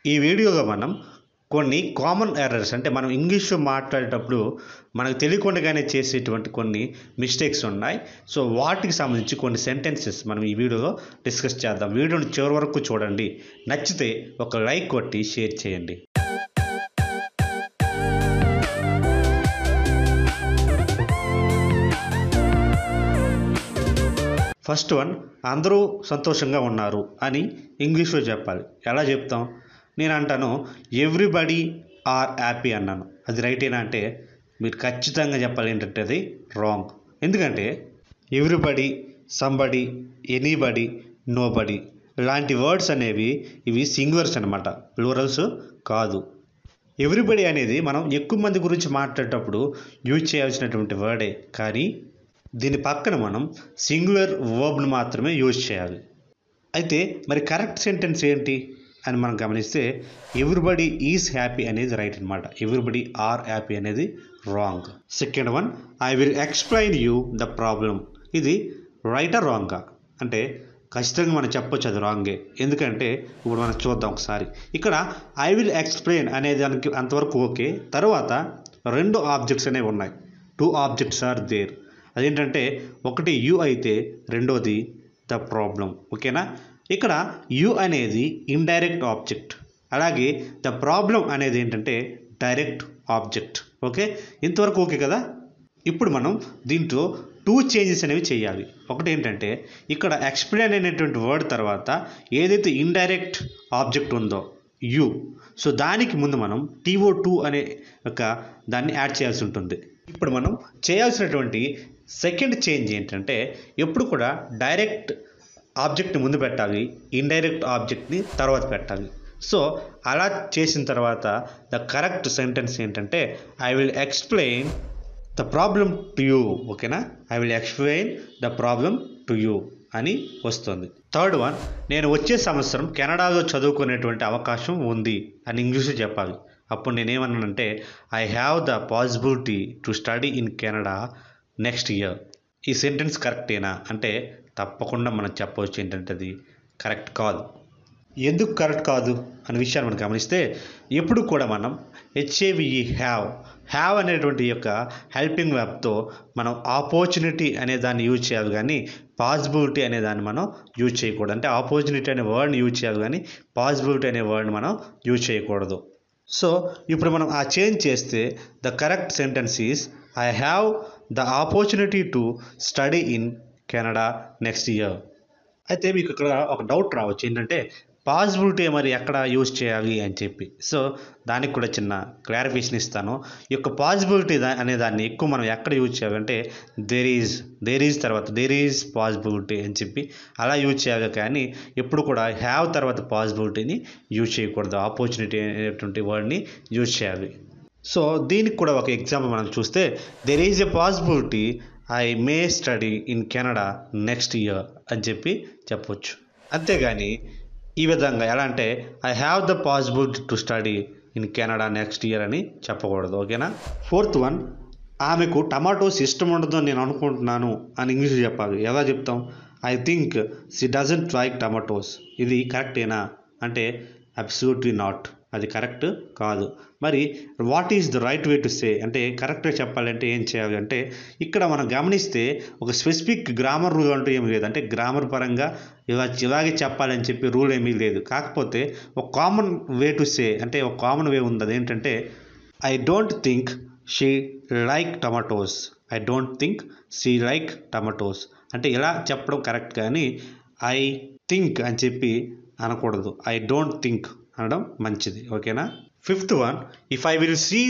ఈ వీడియోలో మనం కొన్ని కామన్ ఎర్రర్స్ అంటే మనం ఇంగ్లీష్లో మాట్లాడేటప్పుడు మనకు తెలియకుండానే చేసేటువంటి కొన్ని మిస్టేక్స్ ఉన్నాయి. సో వాటికి సంబంధించి కొన్ని సెంటెన్సెస్ మనం ఈ వీడియోలో డిస్కస్ చేద్దాం. వీడియోని చివరి వరకు చూడండి. నచ్చితే ఒక లైక్ కొట్టి షేర్ చేయండి. ఫస్ట్ వన్, అందరూ సంతోషంగా ఉన్నారు అని ఇంగ్లీష్లో చెప్పాలి. ఎలా చెప్తాం? నేను అంటాను ఎవ్రీబడి ఆర్ హ్యాపీ అన్నాను. అది రైటేనా అంటే మీరు ఖచ్చితంగా చెప్పాలి ఏంటంటే అది రాంగ్. ఎందుకంటే ఎవ్రీబడి, సంబడి, ఎనీబడి, నోబడి ఇలాంటి వర్డ్స్ అనేవి ఇవి సింగులర్స్ అనమాట, ప్లూరల్స్ కాదు. ఎవ్రీబడి అనేది మనం ఎక్కువ మంది గురించి మాట్లాడేటప్పుడు యూజ్ చేయాల్సినటువంటి వర్డే, కానీ దీని పక్కన మనం సింగులర్ వర్బ్ను మాత్రమే యూజ్ చేయాలి. అయితే మరి కరెక్ట్ సెంటెన్స్ ఏంటి అని మనం గమనిస్తే ఎవ్రీబడి ఈజ్ హ్యాపీ అనేది రైట్ అనమాట. ఎవ్రీబడి ఆర్ హ్యాపీ అనేది wrong. Second one, I will explain you the problem. ఇది రైటా రాంగా అంటే ఖచ్చితంగా మనం చెప్పొచ్చు అది రాంగే. ఎందుకంటే ఇప్పుడు మనం చూద్దాం ఒకసారి. ఇక్కడ ఐ విల్ ఎక్స్ప్లెయిన్ అనే దానికి అంతవరకు ఓకే. తర్వాత రెండు ఆబ్జెక్ట్స్ అనేవి ఉన్నాయి. Two objects are there. అదేంటంటే ఒకటి యు అయితే రెండోది ద ప్రాబ్లం. ఓకేనా? ఇక్కడ యు అనేది ఇండైరెక్ట్ ఆబ్జెక్ట్, అలాగే ద ప్రాబ్లం అనేది ఏంటంటే డైరెక్ట్ ఆబ్జెక్ట్. ఓకే, ఇంతవరకు ఓకే కదా? ఇప్పుడు మనం దీంట్లో టూ చేంజెస్ అనేవి చేయాలి. ఒకటి ఏంటంటే ఇక్కడ ఎక్స్ప్లెయిన్ అనేటువంటి వర్డ్ తర్వాత ఏదైతే ఇండైరెక్ట్ ఆబ్జెక్ట్ ఉందో యు, సో దానికి ముందు మనం TO2 అనే ఒక దాన్ని యాడ్ చేయాల్సి ఉంటుంది. ఇప్పుడు మనం చేయాల్సినటువంటి సెకండ్ చేంజ్ ఏంటంటే ఎప్పుడు కూడా డైరెక్ట్ ఆబ్జెక్ట్ని ముందు పెట్టాలి, ఇండైరెక్ట్ ఆబ్జెక్ట్ని తర్వాత పెట్టాలి. సో అలా చేసిన తర్వాత ద కరెక్ట్ సెంటెన్స్ ఏంటంటే I will explain the problem to you. ఓకేనా? I will explain the problem to you అని వస్తుంది. థర్డ్ వన్, నేను వచ్చే సంవత్సరం కెనడాలో చదువుకునేటువంటి అవకాశం ఉంది అని ఇంగ్లీష్లో చెప్పాలి. అప్పుడు నేనేమన్నానంటే I have the possibility to study in Canada next year. ఈ సెంటెన్స్ కరెక్టేనా అంటే తప్పకుండా మనం చెప్పవచ్చు ఏంటంటే అది కరెక్ట్ కాదు. ఎందుకు కరెక్ట్ కాదు అనే విషయాన్ని మనం గమనిస్తే ఎప్పుడు కూడా మనం HAVE హ్యావ్ అనేటువంటి యొక్క హెల్పింగ్ వెబ్తో మనం ఆపర్చునిటీ అనే దాన్ని యూజ్ చేయాలి, కానీ పాసిబిలిటీ అనే దాన్ని మనం యూజ్ చేయకూడదు. అంటే ఆపర్చునిటీ అనే వర్డ్ని యూజ్ చేయాలి, కానీ పాసిబిలిటీ అనే వర్డ్ని మనం యూజ్ చేయకూడదు. సో ఇప్పుడు మనం ఆ చేంజ్ చేస్తే the correct sentence is I have the opportunity to study in Canada next year. అయితే మీకు ఇక్కడ ఒక డౌట్ రావచ్చు ఏంటంటే పాసిబిలిటీ మరి ఎక్కడ యూజ్ చేయాలి అని చెప్పి. సో దానికి కూడా చిన్న క్లారిఫికేషన్ ఇస్తాను. ఈ యొక్క పాసిబిలిటీ అనే దాన్ని ఎక్కువ మనం ఎక్కడ యూజ్ చేయాలంటే దేర్ ఈజ్ తర్వాత దేర్ ఈజ్ పాసిబిలిటీ అని చెప్పి అలా యూజ్ చేయాలి, కానీ ఎప్పుడు కూడా హ్యావ్ తర్వాత పాసిబిలిటీని యూజ్ చేయకూడదు. ఆపర్చునిటీ అనేటువంటి వర్డ్ని యూజ్ చేయాలి. సో దీనికి కూడా ఒక ఎగ్జాంపుల్ మనం చూస్తే there is a possibility I may study in Canada next year అని చెప్పి చెప్పొచ్చు. అంతేగాని ఈ విధంగా ఎలా అంటే I have the possibility to study in Canada next year అని చెప్పకూడదు. ఓకేనా? ఫోర్త్ వన్, ఆమెకు టమాటోస్ ఇష్టం ఉండదు అని నేను అనుకుంటున్నాను అని ఇంగ్లీష్లో చెప్పాలి. ఎలా చెప్తాం? I think she doesn't like tomatoes. ఇది కరెక్టేనా అంటే అబ్సల్యూట్లీ నాట్, అది కరెక్ట్ కాదు. మరి what is the right way to సే అంటే కరెక్ట్గా చెప్పాలంటే ఏం చేయాలి అంటే ఇక్కడ మనం గమనిస్తే ఒక స్పెసిఫిక్ గ్రామర్ రూల్ అంటూ ఏమీ లేదు. అంటే గ్రామర్ పరంగా ఇలాగే చెప్పాలని చెప్పి రూల్ ఏమీ లేదు. కాకపోతే ఒక కామన్ వే టు సే అంటే ఒక కామన్ వే ఉంది. అదేంటంటే I don't think she like tomatoes. I don't think she like tomatoes అంటే ఇలా చెప్పడం కరెక్ట్, కానీ ఐ థింక్ అని చెప్పి అనకూడదు. ఐ డోంట్ థింక్ అనడం మంచిది. ఓకేనా? Fifth one, if I will see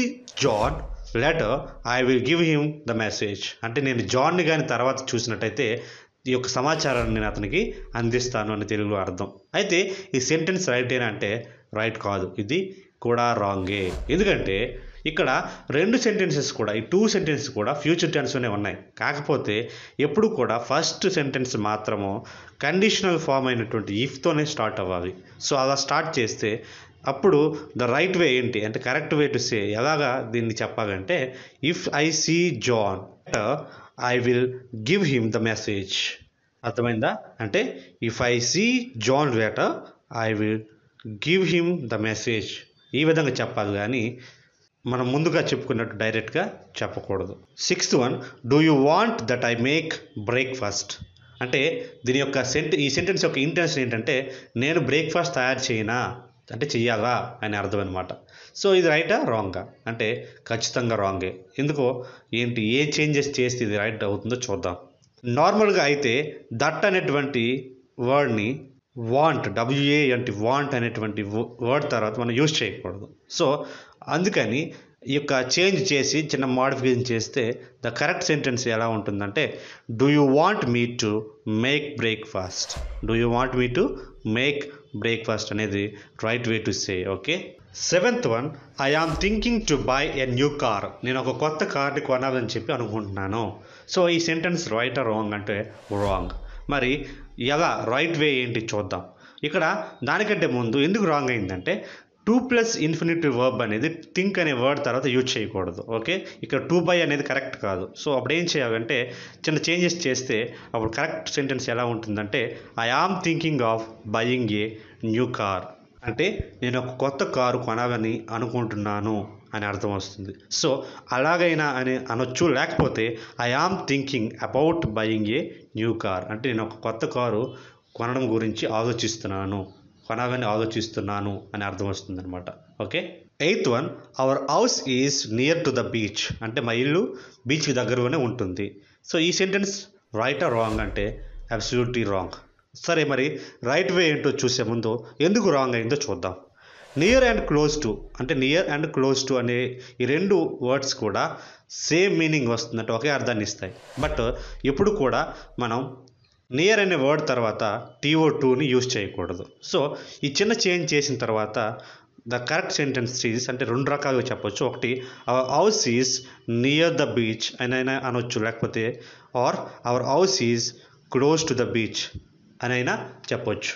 John letter I will give him the message. అంటే నేను జాన్ని కానీ తర్వాత చూసినట్టయితే ఈ యొక్క సమాచారాన్ని నేను అతనికి అందిస్తాను అని తెలుగులో అర్థం. అయితే ఈ సెంటెన్స్ రైటేనా అంటే రైట్ కాదు, ఇది కూడా రాంగే. ఎందుకంటే ఇక్కడ రెండు సెంటెన్సెస్ కూడా ఈ టూ సెంటెన్సెస్ కూడా ఫ్యూచర్ టెన్స్లోనే ఉన్నాయి. కాకపోతే ఎప్పుడు కూడా ఫస్ట్ సెంటెన్స్ మాత్రము కండిషనల్ ఫామ్ అయినటువంటి ఇఫ్తోనే స్టార్ట్ అవ్వాలి. సో అలా స్టార్ట్ చేస్తే అప్పుడు ద రైట్ వే ఏంటి అంటే కరెక్ట్ వే టు సే ఎలాగా దీన్ని చెప్పాలంటే if I see John I will give him the message. అర్థమైందా? అంటే if I see John letter I will give him the message, ఈ విధంగా చెప్పాలి కానీ మనం ముందుగా చెప్పుకున్నట్టు డైరెక్ట్గా చెప్పకూడదు. 6th one, do you want that I make breakfast. అంటే దీని యొక్క ఈ సెంటెన్స్ యొక్క ఇంటెన్షన్ ఏంటంటే నేను బ్రేక్ఫాస్ట్ తయారు చేయనా అంటే చెయ్యాలా అని అర్థం అనమాట. సో ఇది రైటా రాంగా అంటే ఖచ్చితంగా రాంగే. ఎందుకో ఏంటి ఏ చేంజెస్ చేస్తే ఇది రైట్ అవుతుందో చూద్దాం. నార్మల్గా అయితే దట్ అనేటువంటి వర్డ్ని వాంట్ WANT వాంట్ అనేటువంటి వర్డ్ తర్వాత మనం యూజ్ చేయకూడదు. సో అందుకని ఈ యొక్క చేంజ్ చేసి చిన్న మోడిఫికేషన్ చేస్తే ద కరెక్ట్ సెంటెన్స్ ఎలా ఉంటుందంటే do you want me to make breakfast. Do you want me to make breakfast అనేది right way to say. Okay. 7th one, I am thinking to buy a new car. నేను ఒక కొత్త కార్ని కొనాలని చెప్పి అనుకుంటున్నాను. సో ఈ సెంటెన్స్ రైట్ ఆర్ రాంగ్ అంటే రాంగ్. మరి ఎలా రైట్ వే ఏంటి చూద్దాం. ఇక్కడ దానికంటే ముందు ఎందుకు రాంగ్ అయిందంటే 2+ ఇన్ఫినిటివ్ వర్బ్ అనేది థింక్ అనే వర్డ్ తర్వాత యూజ్ చేయకూడదు. ఓకే. ఇక్కడ టు బై అనేది కరెక్ట్ కాదు. సో అప్పుడు ఏం చేయాలంటే చిన్న చేంజెస్ చేస్తే అప్పుడు కరెక్ట్ సెంటెన్స్ ఎలా ఉంటుందంటే I am thinking of buying a new car. అంటే నేను ఒక కొత్త కారు కొనాలని అనుకుంటున్నాను అని అర్థం వస్తుంది. సో అలాగైనా అని అనొచ్చు, లేకపోతే I am thinking about buying a new car అంటే నేను ఒక కొత్త కారు కొనడం గురించి కొనాలని ఆలోచిస్తున్నాను అని అర్థం వస్తుంది అనమాట. Okay. 8th one, hour house is near to the beach. అంటే మా ఇల్లు బీచ్కి దగ్గరలోనే ఉంటుంది. సో ఈ సెంటెన్స్ రైట్ ఆర్ రాంగ్ అంటే అబ్సల్యూట్లీ రాంగ్. సరే, మరి రైట్ వే ఏంటో చూసే ముందు ఎందుకు రాంగ్ అయిందో చూద్దాం. నియర్ అండ్ క్లోజ్ టు అంటే నియర్ అండ్ క్లోజ్ టు అనే ఈ రెండు వర్డ్స్ కూడా సేమ్ మీనింగ్ వస్తుందంటే ఒకే అర్థాన్ని ఇస్తాయి. బట్ ఎప్పుడు కూడా మనం నియర్ అనే వర్డ్ తర్వాత TO2ని యూజ్ చేయకూడదు. సో ఈ చిన్న చేంజ్ చేసిన తర్వాత ద కరెక్ట్ సెంటెన్స్ ఈజ్ అంటే రెండు రకాలుగా చెప్పొచ్చు. ఒకటి our house is near the beach అని అనొచ్చు, లేకపోతే or our house is close to the beach అని చెప్పొచ్చు.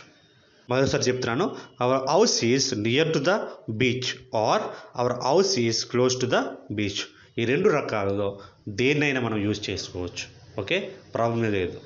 మరోసారి చెప్తున్నాను, our house is near to the beach or our house is close to the beach. ఈ రెండు రకాలలో దేన్నైనా మనం యూజ్ చేసుకోవచ్చు. ఓకే, ప్రాబ్లం లేదు.